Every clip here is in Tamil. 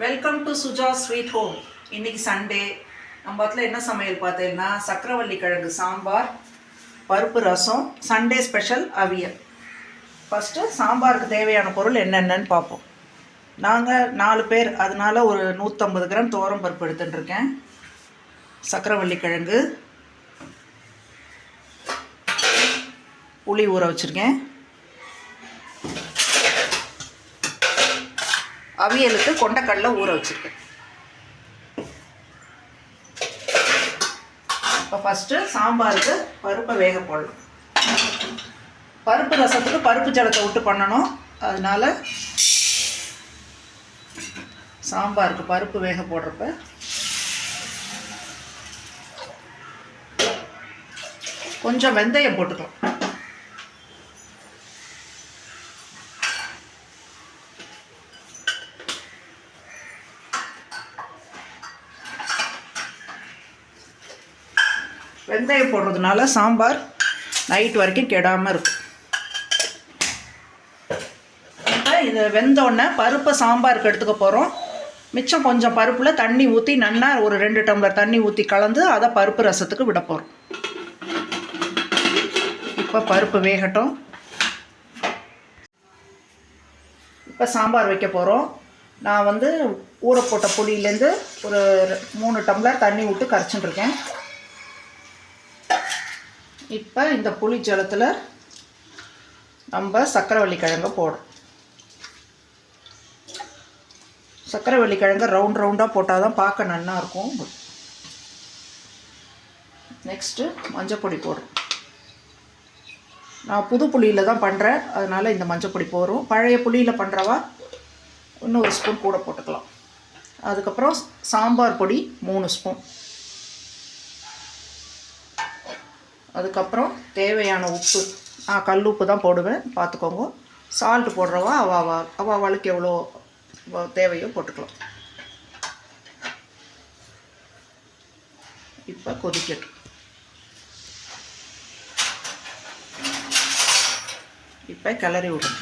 Welcome to Suja sweet home. இன்னைக்கு சண்டே. நம்ம அதில் என்ன சமையல் பார்த்தீங்கன்னா சக்கரவள்ளி கிழங்கு சாம்பார், பருப்பு rasam, Sunday special aviyal. First சாம்பாருக்கு தேவையான பொருள் என்னென்னு பார்ப்போம். நாங்கள் 4 பேர், அதனால் ஒரு 150 கிராம் துவரம் பருப்பு எடுத்துட்டுருக்கேன். சக்கரவள்ளி கிழங்கு, புளி ஊற வச்சுருக்கேன். அவியலுக்கு கொண்டக்கடலை ஊற வச்சுருக்கேன். இப்போ ஃபஸ்ட்டு சாம்பாருக்கு பருப்பை வேக போடலாம். பருப்பு ரசத்துக்கு பருப்பு ஜலத்தை விட்டு பண்ணணும். அதனால் சாம்பாருக்கு பருப்பு வேக போடுறப்ப கொஞ்சம் வெந்தயம் போட்டுக்கலாம். வெந்தயம் போடுறதுனால சாம்பார் நைட் வரைக்கும் கெடாமல் இருக்கும். இப்போ இது வெந்தோடனே பருப்பை சாம்பாருக்கு எடுத்துக்க போகிறோம். மிச்சம் கொஞ்சம் பருப்பில் தண்ணி ஊற்றி நல்லா ஒரு 2 டம்ளர் தண்ணி ஊற்றி கலந்து அதை பருப்பு ரசத்துக்கு விட போகிறோம். இப்போ பருப்பு வேகட்டும். இப்போ சாம்பார் வைக்க போகிறோம். நான் ஊற போட்ட புளியிலேருந்து ஒரு 3 டம்ளர் தண்ணி விட்டு கரைச்சிட்டுருக்கேன். இப்போ இந்த புளி ஜலத்தில் நம்ம சக்கரவள்ளி கிழங்கை போடுறோம். சக்கரவள்ளி கிழங்கை ரவுண்டாக போட்டால் தான் பார்க்க நல்லா இருக்கும். நெக்ஸ்ட்டு மஞ்சப்பொடி போடுறோம். நான் புது புளியில் தான் பண்ணுறேன், அதனால் இந்த மஞ்சப்பொடி போடுறோம். பழைய புளியில் பண்ணுறவா இன்னும் 1 ஸ்பூன் கூட போட்டுக்கலாம். அதுக்கப்புறம் சாம்பார் பொடி 3 ஸ்பூன். அதுக்கப்புறம் தேவையான உப்பு, நான் கல் உப்பு தான் போடுவேன், பார்த்துக்கோங்க. சால்ட்டு போடுறவா அவளுக்கு எவ்வளோ தேவையோ போட்டுக்கலாம். இப்போ கொதிக்கட்டும். இப்போ கிளறி விடணும்.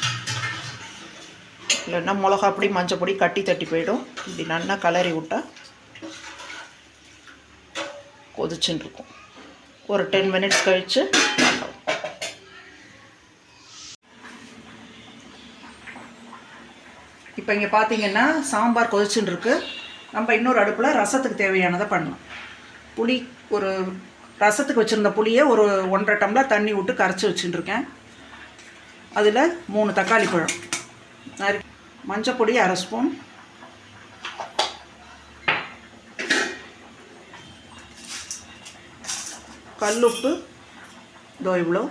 இல்லைன்னா மிளகா பொடி மஞ்சள் பொடி கட்டி தட்டி போயிடும். இப்படி நல்லா கிளறி விட்டால் கொதிச்சுன்னு இருக்கும். ஒரு 10 மினிட்ஸ் கழித்து இப்போ இங்கே பார்த்தீங்கன்னா சாம்பார் கொதிச்சுன்னு இருக்கு. நம்ம இன்னொரு அடுப்பில் ரசத்துக்கு தேவையானதை பண்ணலாம். புளி ஒரு ரசத்துக்கு வச்சுருந்த புளியை ஒரு 1.5 டம்ளர் தண்ணி விட்டு கரைச்சி வச்சுட்டுருக்கேன். அதில் 3 தக்காளி பழம், மஞ்சள் பொடி 1/2 ஸ்பூன், கல்லுப்பு இவ்வளோ.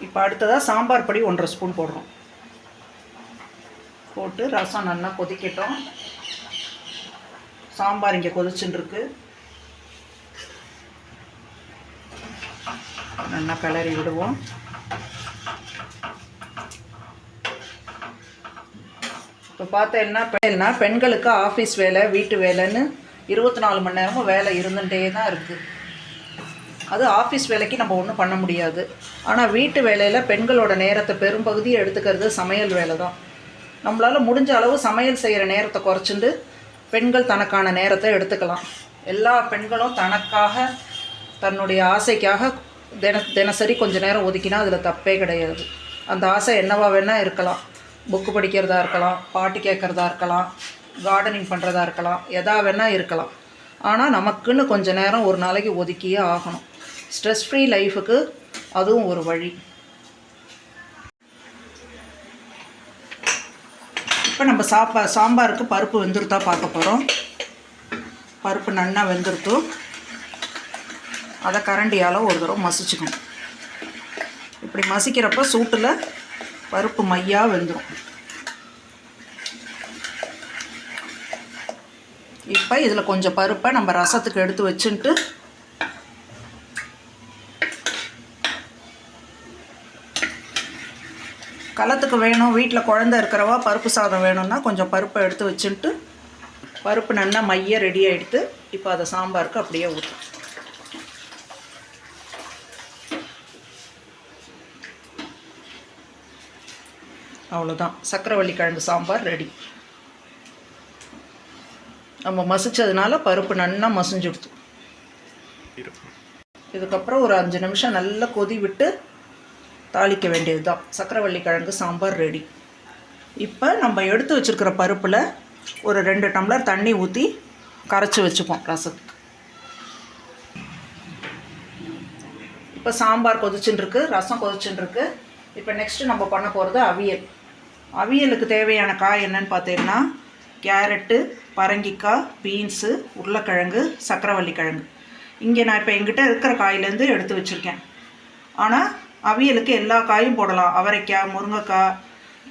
இப்போ அடுத்ததாக சாம்பார் பொடி 1.5 ஸ்பூன் போடுறோம். போட்டு ரசம் நல்லா கொதிக்கட்டும். சாம்பார் இங்கே கொதிச்சுன்னு இருக்கு. நல்லா கிளறி விடுவோம். இப்போ பார்த்தேன்னா பெண்களுக்கு ஆஃபீஸ் வேலை வீட்டு வேலைன்னு 24 மணி நேரமும் வேலை இருந்துகிட்டே தான் இருக்குது. அது ஆஃபீஸ் வேலைக்கு நம்ம ஒன்றும் பண்ண முடியாது. ஆனால் வீட்டு வேலையில் பெண்களோட நேரத்தை பெரும்பகுதியை எடுத்துக்கிறது சமையல் வேலை தான். நம்மளால் முடிஞ்ச அளவு சமையல் செய்கிற நேரத்தை குறைச்சிட்டு பெண்கள் தனக்கான நேரத்தை எடுத்துக்கலாம். எல்லா பெண்களும் தனக்காக தன்னுடைய ஆசைக்காக தினசரி கொஞ்சம் நேரம் ஒதுக்கினா அதில் தப்பே கிடையாது. அந்த ஆசை என்னவா வேணால் இருக்கலாம். புக்கு படிக்கிறதா இருக்கலாம், பாட்டு கேட்குறதா இருக்கலாம், கார்டனிங் பண்ணுறதா இருக்கலாம், எதா வேணால் இருக்கலாம். ஆனால் நமக்குன்னு கொஞ்சம் நேரம் ஒரு நாளைக்கு ஒதுக்கியே ஆகணும். ஸ்ட்ரெஸ் ஃப்ரீ லைஃபுக்கு அதுவும் ஒரு வழி. இப்போ நம்ம சாம்பாருக்கு பருப்பு வெந்துருத்தா பார்க்க போகிறோம். பருப்பு நல்லா வெந்துருத்தும். அதை கரண்டியால் ஒரு தடவை மசிச்சுக்கணும். இப்படி மசிக்கிறப்ப சூட்டில் பருப்பு மையாக வெந்துடும். இப்போ இதில் கொஞ்சம் பருப்பை நம்ம ரசத்துக்கு எடுத்து வச்சுட்டு கலத்துக்கு வேணும், வீட்டில் குழந்தை இருக்கிறவா பருப்பு சாதம் வேணும்னா கொஞ்சம் பருப்பை எடுத்து வச்சுட்டு பருப்பு நல்லா மைய ரெடி ஆகிடுத்து. இப்போ அதை சாம்பாருக்கு அப்படியே ஊற்றும். அவ்வளோதான், சக்கரவள்ளி கிழங்கு சாம்பார் ரெடி. நம்ம மசிச்சதுனால பருப்பு நல்லா மசிஞ்சுடுத்து. இதுக்கப்புறம் ஒரு 5 நிமிஷம் நல்லா கொதி விட்டு தாளிக்க வேண்டியது தான். சக்கரவள்ளி கிழங்கு சாம்பார் ரெடி. இப்போ நம்ம எடுத்து வச்சுருக்கிற பருப்பில் ஒரு 2 டம்ளர் தண்ணி ஊற்றி கரைச்சி வச்சுப்போம் ரசத்துக்கு. இப்போ சாம்பார் கொதிச்சுட்டுருக்கு, ரசம் கொதிச்சுட்டுருக்கு. இப்போ நெக்ஸ்ட்டு நம்ம பண்ண போகிறது அவியல். அவியலுக்கு தேவையான காய் என்னன்னு பார்த்தீங்கன்னா கேரட்டு, பரங்கிக்காய், பீன்ஸு, உருளைக்கிழங்கு, சக்கரவள்ளி கிழங்கு. இங்கே நான் இப்போ எங்கிட்ட இருக்கிற காயிலேருந்து எடுத்து வச்சுருக்கேன். ஆனால் அவியலுக்கு எல்லா காயும் போடலாம். அவரைக்காய், முருங்கைக்காய்,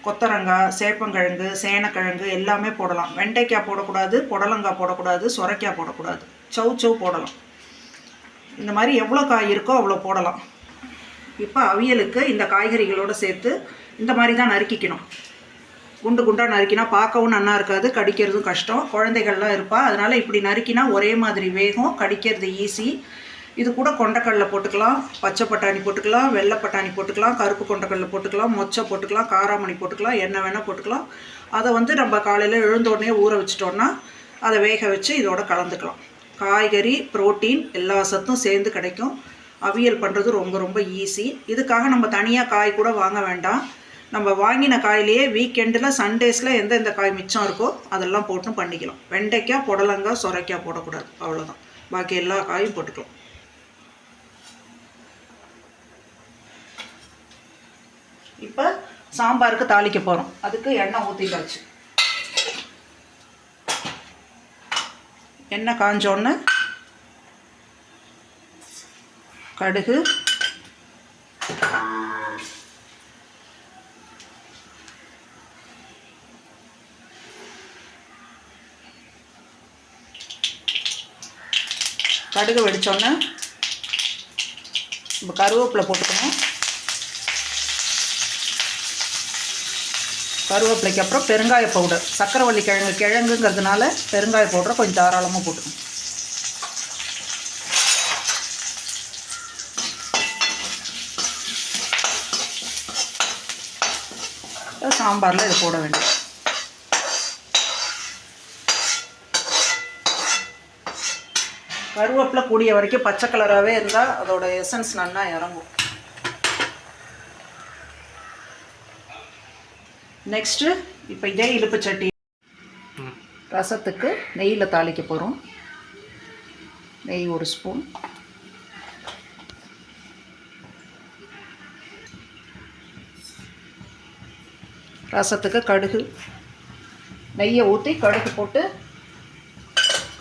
கொத்தரங்காய், சேப்பங்கிழங்கு, சேனக்கிழங்கு எல்லாமே போடலாம். வெண்டைக்காய் போடக்கூடாது, புடலங்காய் போடக்கூடாது, சொரைக்காய் போடக்கூடாது. சௌ போடலாம். இந்த மாதிரி எவ்வளோ காய் இருக்கோ அவ்வளோ போடலாம். இப்போ அவியலுக்கு இந்த காய்கறிகளோடு சேர்த்து இந்த மாதிரி தான் நறுக்கிக்கணும். குண்டு குண்டாக நறுக்கினா பார்க்கவும் நல்லா இருக்காது, கடிக்கிறதும் கஷ்டம். குழந்தைகள்லாம் இருப்பா, அதனால் இப்படி நறுக்கினா ஒரே மாதிரி வேகும், கடிக்கிறது ஈஸி. இது கூட கொண்டைக்கடலை போட்டுக்கலாம், பச்சை பட்டாணி போட்டுக்கலாம், வெள்ளை பட்டாணி போட்டுக்கலாம், கருப்பு கொண்டைக்கடலை போட்டுக்கலாம், மொச்சை போட்டுக்கலாம், காராமணி போட்டுக்கலாம், என்ன வேணால் போட்டுக்கலாம். அதை நம்ம காலையில் எழுந்தோடனே ஊற வச்சிட்டோன்னா அதை வேக வச்சு இதோட கலந்துக்கலாம். காய்கறி, புரோட்டீன் எல்லா சத்தும் சேர்ந்து கிடைக்கும். அவியல் பண்ணுறது ரொம்ப ரொம்ப ஈஸி. இதுக்காக நம்ம தனியாக காய் கூட வாங்க வேண்டாம். நம்ம வாங்கின காயிலேயே வீக்கெண்டில், சண்டேஸில் எந்தெந்த காய் மிச்சம் இருக்கோ அதெல்லாம் போட்டும் பண்ணிக்கலாம். வெண்டைக்காய், புடலங்காய், சொரைக்காய் போடக்கூடாது, அவ்வளோதான். பாக்கி எல்லா காயும் போட்டுக்கலாம். இப்போ சாம்பாருக்கு தாளிக்க போகிறோம். அதுக்கு எண்ணெய் ஊற்றிட்டாச்சு. எண்ணெய் காஞ்சோன்னு கடுகு, கடுகு வெடித்தோன்னே இப்போ கருவேப்பிலை போட்டுக்கணும். கருவேப்பிலைக்கு அப்புறம் பெருங்காய பவுடர். சக்கரவள்ளி கிழங்குங்கிறதுனால பெருங்காய பவுடரை கொஞ்சம் தாராளமாக போட்டுக்கணும். சாம்பாரில் இது போட வேண்டியது. கருவேப்பிலை கூடிய வரைக்கும் பச்சை கலராகவே இருந்தால் அதோட எசன்ஸ் நல்லா இறங்கும். நெக்ஸ்ட்டு இப்போ இதே இழுப்பு சட்டி ரசத்துக்கு நெய்யில் தாளிக்க போகிறோம். நெய் 1 ஸ்பூன், ரசத்துக்கு கடுகு, நெய்யை ஊற்றி கடுகு போட்டு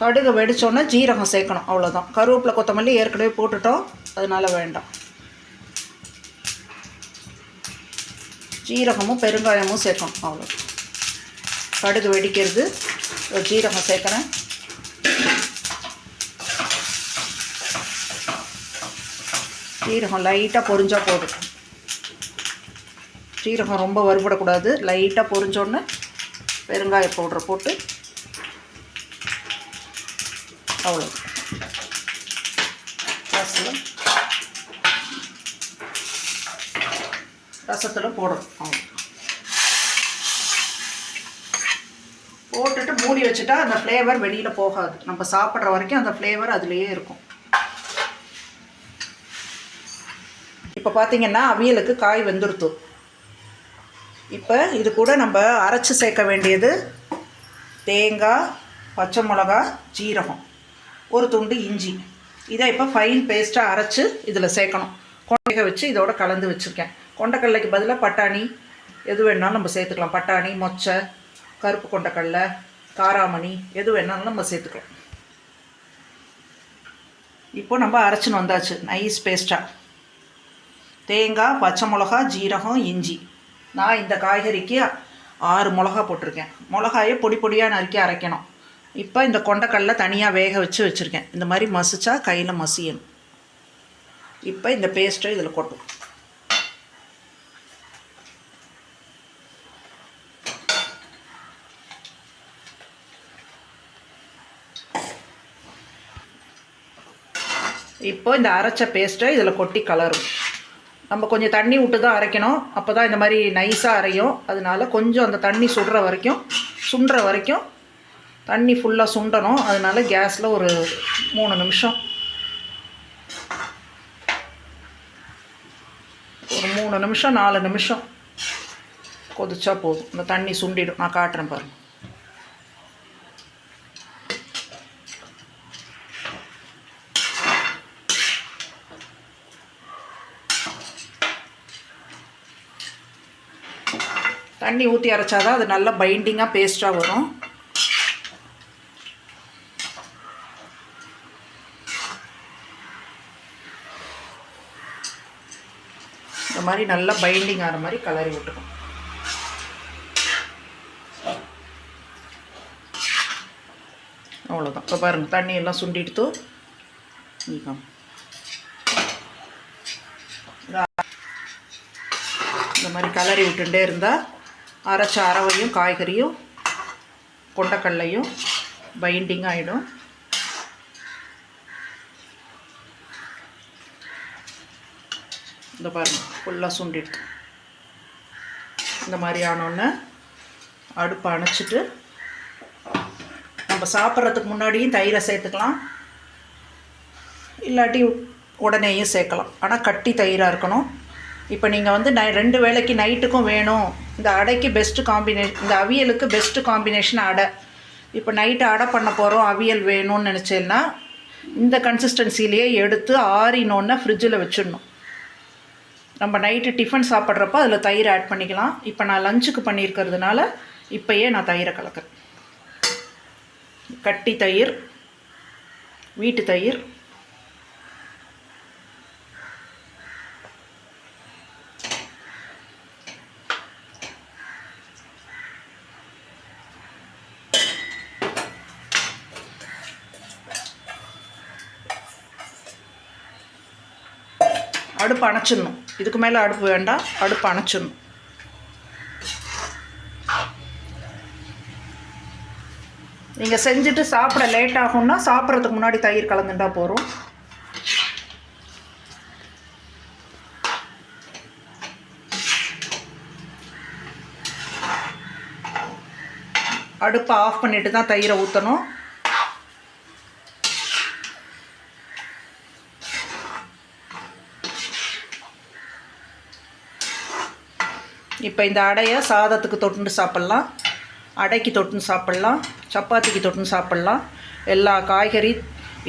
கடுகு வெடித்தோன்னே ஜீரகம் சேர்க்கணும், அவ்வளோதான். கருவேப்பிலை, கொத்தமல்லி ஏற்கனவே போட்டுட்டோம், அதனால் வேண்டாம். ஜீரகமும் பெருங்காயமும் சேர்க்கணும், அவ்வளோ. கடுகு வெடிக்கிறது, ஜீரகம் சேர்க்குறேன். ஜீரகம் லைட்டாக பொரிஞ்சால் போதும். ஜீரகம் ரொம்ப வறுபடக்கூடாது. லைட்டாக பொரிஞ்சோன்னே பெருங்காய பவுடரை போட்டு அவ்வளோ ரசத்தில் போடணும். அவ்வளோ போட்டுட்டு மூடி வச்சுட்டா அந்த ஃப்ளேவர் வெளியில் போகாது. நம்ம சாப்பிட்ற வரைக்கும் அந்த ஃப்ளேவர் அதுலேயே இருக்கும். இப்போ பார்த்திங்கன்னா அவியலுக்கு காய் வெந்துடுத்து. இப்போ இது கூட நம்ம அரைச்சி சேர்க்க வேண்டியது தேங்காய், பச்சை மிளகா, ஜீரகம், 1 துண்டு இஞ்சி. இதை இப்போ ஃபைன் பேஸ்ட்டாக அரைச்சி இதில் சேர்க்கணும். கொண்டைக வச்சு இதோட கலந்து வச்சுருக்கேன். கொண்டைக்கடலைக்கு பதிலாக பட்டாணி எது வேணாலும் நம்ம சேர்த்துக்கலாம். பட்டாணி, மொச்சை, கருப்பு கொண்டைக்கடலை, காராமணி எது வேணாலும் நம்ம சேர்த்துக்கலாம். இப்போ நம்ம அரைச்சின்னு வந்தாச்சு நைஸ் பேஸ்ட்டாக. தேங்காய், பச்சை மிளகா, ஜீரகம், இஞ்சி. நான் இந்த காய்கறிக்கு 6 மிளகா போட்டிருக்கேன். மிளகாயை பொடி பொடியாக நறுக்கி அரைக்கணும். இப்போ இந்த கொண்டைக்கடலை தனியாக வேக வச்சுருக்கேன். இந்த மாதிரி மசிச்சா கையில் மசியணும். இப்போ இந்த பேஸ்ட்டை இதில் கொட்டும். இப்போ இந்த அரைச்ச பேஸ்ட்டை இதில் கொட்டி கலரும். நம்ம கொஞ்சம் தண்ணி விட்டு தான் அரைக்கணும், அப்போ தான் இந்த மாதிரி நைஸாக அரையும். அதனால கொஞ்சம் அந்த தண்ணி சுண்டுற வரைக்கும் தண்ணி ஃபுல்லாக சுண்டணும். அதனால கேஸில் ஒரு 3 நிமிஷம், ஒரு 3 நிமிஷம் 4 நிமிஷம் கொதிச்சா போதும். இந்த தண்ணி சுண்டிடும். நான் காட்டுறேன் பாருங்கள். தண்ணி ஊற்றி அரைச்சாதான் அது நல்லா பைண்டிங்காக பேஸ்ட்டாக வரும். இந்த மாதிரி நல்லா பைண்டிங் ஆகிற மாதிரி கலரி விட்டுக்கணும். அவ்வளோதான். இப்போ பாருங்கள், தண்ணி எல்லாம் சுண்டிடுத்து. இந்த மாதிரி கலரி விட்டுட்டே இருந்தால் அரைச்ச அரவையும் காய்கறியும் கொண்டக்கடலையும் பைண்டிங் ஆகிடும். இந்த பாருங்கள், ஃபுல்லாக சுண்டிடுது. இந்த மாதிரி ஆனோடனே அடுப்பை அணைச்சிட்டு நம்ம சாப்பிட்றதுக்கு முன்னாடியும் தயிரை சேர்த்துக்கலாம், இல்லாட்டி உடனேயும் சேர்க்கலாம். ஆனால் கட்டி தயிராக இருக்கணும். இப்போ நீங்கள் வந்து 2 வேளைக்கு நைட்டுக்கும் வேணும், இந்த அடைக்கு பெஸ்ட்டு காம்பினேஷன், இந்த அவியலுக்கு பெஸ்ட்டு காம்பினேஷன் அடை. இப்போ நைட்டு அடை பண்ண போகிறோம், அவியல் வேணும்னு நினச்சேன்னா இந்த கன்சிஸ்டன்சிலேயே எடுத்து ஆறினோன்னு ஃப்ரிட்ஜில் வச்சிடணும். நம்ம நைட்டு டிஃபன் சாப்பிட்றப்போ அதில் தயிர் ஆட் பண்ணிக்கலாம். இப்போ நான் லஞ்சுக்கு பண்ணியிருக்கிறதுனால இப்போயே நான் தயிரை கலக்கிறேன். கட்டி தயிர், வீட்டு தயிர், அடுப்பு அணைச்சிடணும். இதுக்கு மேலே அடுப்பு வேண்டாம், அடுப்பு அணைச்சிடணும். நீங்கள் செஞ்சுட்டு சாப்பிட லேட் ஆகும்னா சாப்பிட்றதுக்கு முன்னாடி தயிர் கலந்துட்டா போகிறோம். அடுப்பை ஆஃப் பண்ணிட்டு தான் தயிரை ஊற்றணும். இப்போ இந்த அடையை சாதத்துக்கு தொட்டுன்னு சாப்பிட்லாம், அடைக்கு தொட்டுன்னு சாப்பிட்லாம், சப்பாத்திக்கு தொட்டுன்னு சாப்பிட்லாம். எல்லா காய்கறி,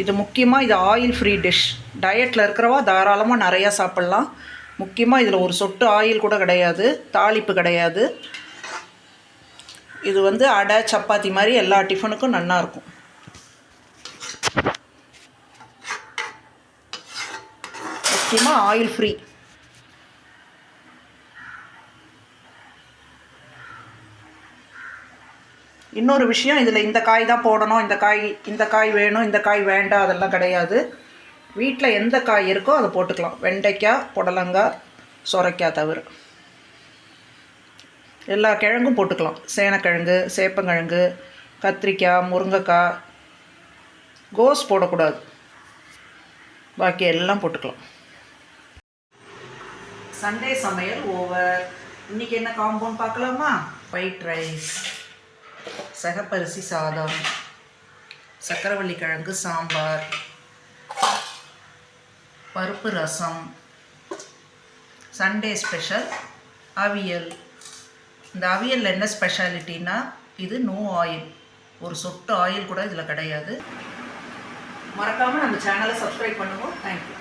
இது முக்கியமாக இது ஆயில் ஃப்ரீ டிஷ். டயட்டில் இருக்கிறவா தாராளமாக நிறையா சாப்பிட்லாம். முக்கியமாக இதில் ஒரு சொட்டு ஆயில் கூட கிடையாது, தாளிப்பு கிடையாது. இது வந்து அடை சப்பாத்தி மாதிரி எல்லா டிஃபனுக்கும் நல்லாயிருக்கும். முக்கியமாக ஆயில் ஃப்ரீ. இன்னொரு விஷயம், இதில் இந்த காய் தான் போடணும், இந்த காய் வேணும், இந்த காய் வேண்டாம், அதெல்லாம் கிடையாது. வீட்டில் எந்த காய் இருக்கோ அதை போட்டுக்கலாம். வெண்டைக்காய், புடலங்காய், சொரைக்காய் தவிர எல்லா கிழங்கும் போட்டுக்கலாம். சேனக்கிழங்கு, சேப்பங்கிழங்கு, கத்திரிக்காய், முருங்கைக்காய், கோஸ் போடக்கூடாது, பாக்கி எல்லாம் போட்டுக்கலாம். சண்டே சமையல் ஓவர். இன்றைக்கி என்ன காம்போன்னு பார்க்கலாமா? ஒயிட் ரைஸ், சகப்பரிசி சாதம், சக்கரவள்ளி கிழங்கு சாம்பார், பருப்பு ரசம், சண்டே ஸ்பெஷல் அவியல். இந்த அவியலில் என்ன ஸ்பெஷாலிட்டின்னா, இது நோ ஆயில், ஒரு சொட்டு ஆயில் கூட இதில் கிடையாது. மறக்காமல் நம்ம சேனலை சப்ஸ்கிரைப் பண்ணுவோம். தேங்க்யூ.